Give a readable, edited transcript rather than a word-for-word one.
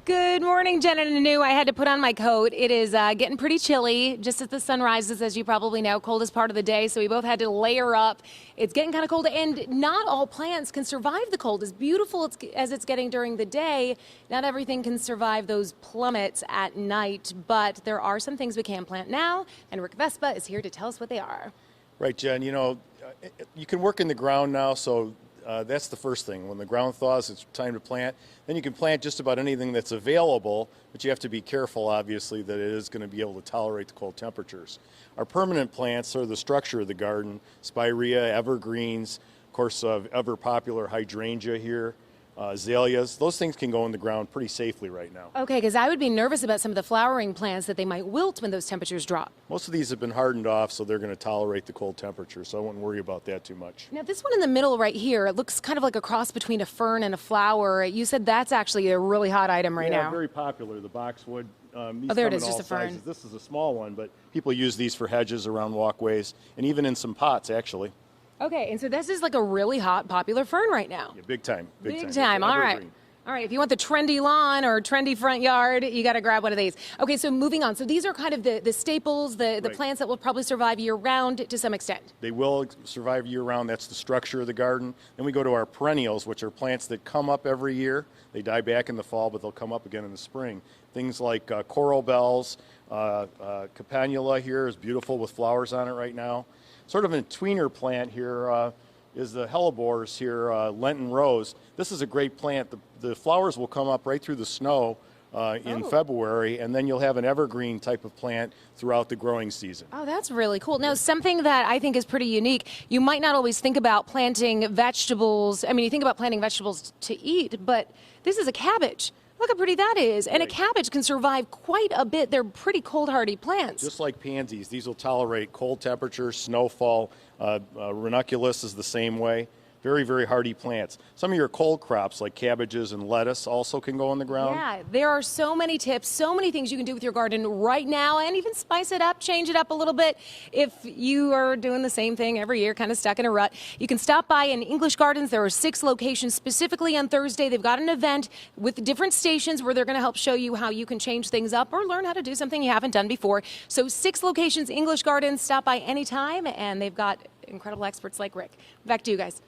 Good morning, Jen and Anu. I had to put on my coat. It is getting pretty chilly just as the sun rises, as you probably know. Coldest part of the day, so we both had to layer up. It's getting kind of cold, and not all plants can survive the cold. As beautiful as it's getting during the day, not everything can survive those plummets at night, but there are some things we can plant now, and Rick Vespa is here to tell us what they are. Right, Jen. You know, you can work in the ground now, so that's the first thing. When the ground thaws, it's time to plant. Then you can plant just about anything that's available, but you have to be careful, obviously, that it is going to be able to tolerate the cold temperatures. Our permanent plants are the structure of the garden: spirea, evergreens, of course, ever popular hydrangea here, azaleas. Those things can go in the ground pretty safely right now. Okay, because I would be nervous about some of the flowering plants that they might wilt when those temperatures drop. Most of these have been hardened off, so they're going to tolerate the cold temperature, so I wouldn't worry about that too much. Now, this one in the middle right here, it looks kind of like a cross between a fern and a flower. You said that's actually a really hot item right now. Yeah, very popular, the boxwood. Oh, there it is, just a fern. Sizes. This is a small one, but people use these for hedges around walkways, and even in some pots, actually. Okay, and so this is like a really hot, popular fern right now. Yeah, big time. Big time. All right. All right, if you want the trendy lawn or trendy front yard, you got to grab one of these. Okay, so moving on. So these are kind of the staples, the Right. plants that will probably survive year-round to some extent. They will survive year-round. That's the structure of the garden. Then we go to our perennials, which are plants that come up every year. They die back in the fall, but they'll come up again in the spring. Things like coral bells, campanula here is beautiful with flowers on it right now. Sort of a tweener plant here is the hellebores here, Lenten rose. This is a great plant. The flowers will come up right through the snow in February, and then you'll have an evergreen type of plant throughout the growing season. Oh, that's really cool. Now, something that I think is pretty unique, you might not always think about planting vegetables. I mean, you think about planting vegetables to eat, but this is a cabbage. Look how pretty that is. And a cabbage can survive quite a bit. They're pretty cold-hardy plants. Just like pansies, these will tolerate cold temperatures, snowfall. Ranunculus is the same way. Very, very hardy plants. Some of your cold crops like cabbages and lettuce also can go in the ground. Yeah, there are so many tips, so many things you can do with your garden right now, and even spice it up, change it up a little bit if you are doing the same thing every year, kind of stuck in a rut. You can stop by in English Gardens. There are 6 locations specifically on Thursday. They've got an event with different stations where they're going to help show you how you can change things up or learn how to do something you haven't done before. So 6 locations, English Gardens. Stop by anytime, and they've got incredible experts like Rick. Back to you guys.